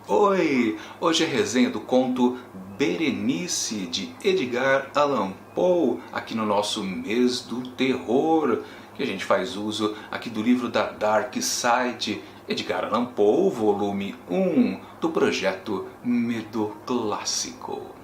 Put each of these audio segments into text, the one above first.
Oi! Hoje é resenha do conto Berenice, de Edgar Allan Poe, aqui no nosso mês do terror, que a gente faz uso aqui do livro da Dark Side, Edgar Allan Poe, volume 1, do projeto Medo Clássico.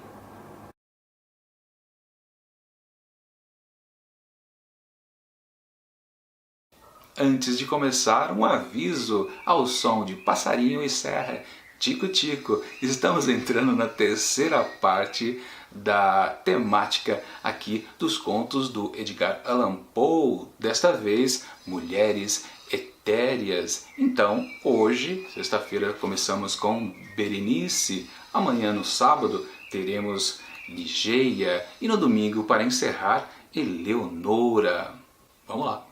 Antes de começar, um aviso ao som de passarinho e serra. Tico-tico, estamos entrando na terceira parte da temática aqui dos contos do Edgar Allan Poe. Desta vez, mulheres etéreas. Então, hoje, sexta-feira, começamos com Berenice. Amanhã, no sábado, teremos Ligeia. E no domingo, para encerrar, Eleonora. Vamos lá!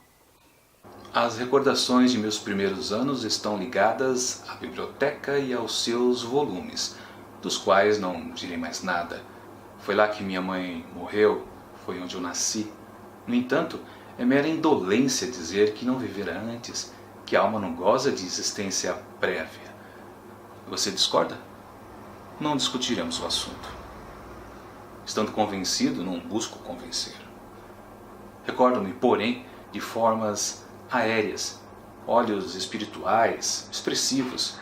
As recordações de meus primeiros anos estão ligadas à biblioteca e aos seus volumes, dos quais não direi mais nada. Foi lá que minha mãe morreu, foi onde eu nasci. No entanto, é mera indolência dizer que não vivera antes, que a alma não goza de existência prévia. Você discorda? Não discutiremos o assunto. Estando convencido, não busco convencer. Recordo-me, porém, de formas aéreas, olhos espirituais, expressivos,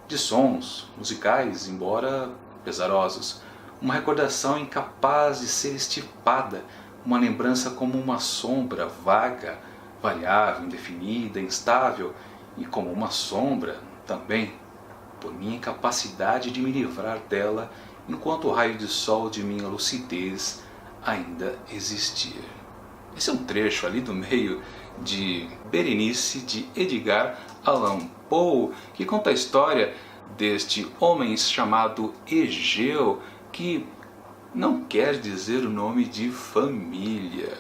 de sons musicais, embora pesarosos, uma recordação incapaz de ser estipada, uma lembrança como uma sombra vaga, variável, indefinida, instável, e como uma sombra também, por minha incapacidade de me livrar dela enquanto o raio de sol de minha lucidez ainda existir. Esse é um trecho ali do meio de Berenice, de Edgar Allan Poe, que conta a história deste homem chamado Egeu, que não quer dizer o nome de família,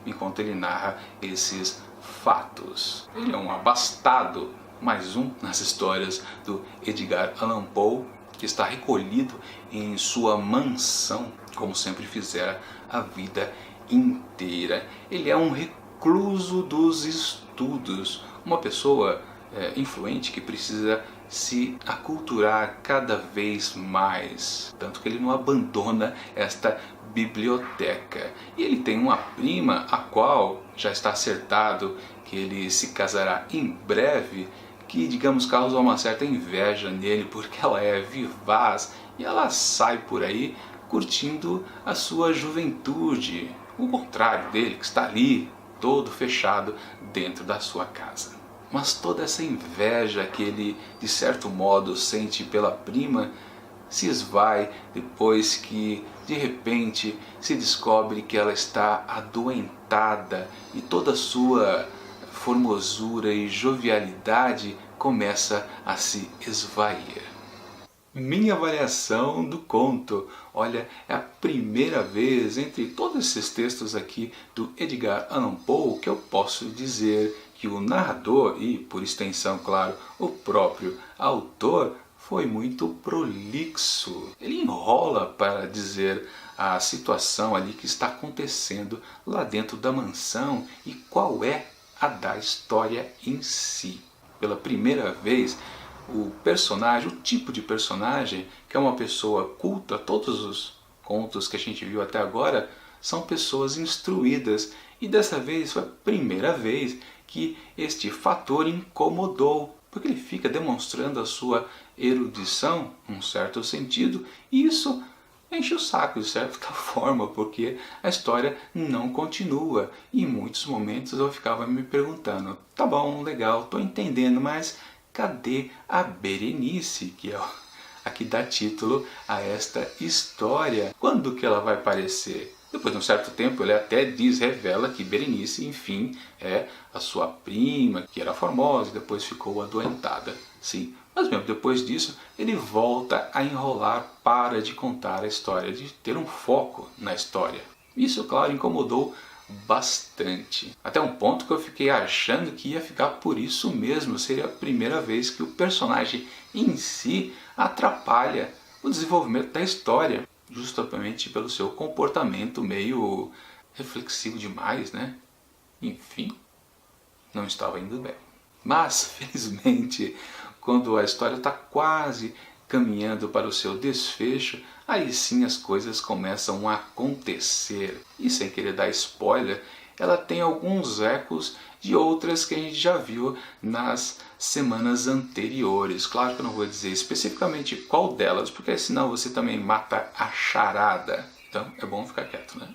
enquanto ele narra esses fatos. Ele é um abastado, mais um nas histórias do Edgar Allan Poe, que está recolhido em sua mansão, como sempre fizera a vida inteira. Ele é um recluso dos estudos, uma pessoa influente que precisa se aculturar cada vez mais, tanto que ele não abandona esta biblioteca. E ele tem uma prima, a qual já está acertado que ele se casará em breve, que, digamos, causa uma certa inveja nele, porque ela é vivaz e ela sai por aí curtindo a sua juventude, o contrário dele, que está ali todo fechado dentro da sua casa. Mas toda essa inveja que ele, de certo modo, sente pela prima se esvai depois que, de repente, se descobre que ela está adoentada e toda a sua formosura e jovialidade começa a se esvair. Minha avaliação do conto. Olha, é a primeira vez entre todos esses textos aqui do Edgar Allan Poe que eu posso dizer que o narrador e, por extensão, claro, o próprio autor foi muito prolixo. Ele enrola para dizer a situação ali que está acontecendo lá dentro da mansão e qual é a da história em si. Pela primeira vez, o personagem, o tipo de personagem, que é uma pessoa culta, todos os contos que a gente viu até agora são pessoas instruídas. E dessa vez foi a primeira vez que este fator incomodou, porque ele fica demonstrando a sua erudição, num certo sentido, e isso enche o saco de certa forma, porque a história não continua. E em muitos momentos eu ficava me perguntando, tá bom, legal, estou entendendo, mas cadê a Berenice, que é a que dá título a esta história? Quando que ela vai aparecer? Depois de um certo tempo ele até revela que Berenice, enfim, é a sua prima, que era formosa e depois ficou adoentada. Sim, mas mesmo depois disso ele volta a enrolar, para de contar a história, de ter um foco na história. Isso, claro, incomodou bastante. Até um ponto que eu fiquei achando que ia ficar por isso mesmo. Seria a primeira vez que o personagem em si atrapalha o desenvolvimento da história, justamente pelo seu comportamento meio reflexivo demais, né? Enfim, não estava indo bem. Mas, felizmente, quando a história está quase caminhando para o seu desfecho, aí sim as coisas começam a acontecer. E sem querer dar spoiler, ela tem alguns ecos de outras que a gente já viu nas semanas anteriores. Claro que eu não vou dizer especificamente qual delas, porque senão você também mata a charada. Então é bom ficar quieto, né?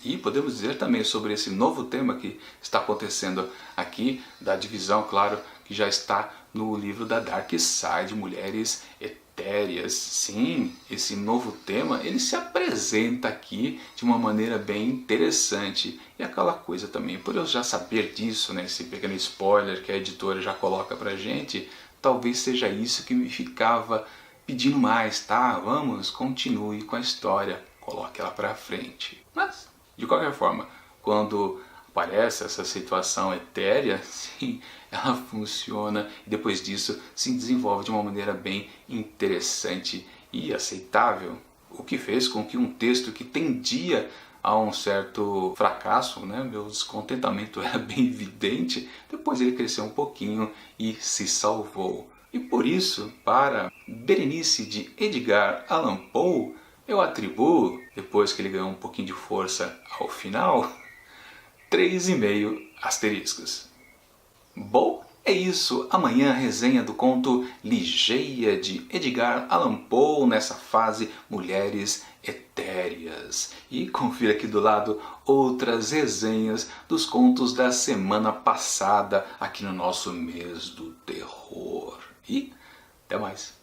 E podemos dizer também sobre esse novo tema que está acontecendo aqui, da divisão, claro, que já está no livro da Dark Side, Mulheres Etéreas. Sim, esse novo tema, ele se apresenta aqui de uma maneira bem interessante. E aquela coisa também, por eu já saber disso, né, esse pequeno spoiler que a editora já coloca pra gente, talvez seja isso que me ficava pedindo mais, tá? Vamos, continue com a história, coloque ela pra frente. Mas de qualquer forma, quando aparece essa situação etérea, sim, ela funciona e depois disso se desenvolve de uma maneira bem interessante e aceitável. O que fez com que um texto que tendia a um certo fracasso, né, meu descontentamento era bem evidente, depois ele cresceu um pouquinho e se salvou. E por isso, para Berenice de Edgar Allan Poe, eu atribuo, depois que ele ganhou um pouquinho de força ao final, 3,5 asteriscos. Bom, é isso. Amanhã a resenha do conto Ligeia de Edgar Allan Poe nessa fase Mulheres Etéreas. E confira aqui do lado outras resenhas dos contos da semana passada aqui no nosso mês do terror. E até mais.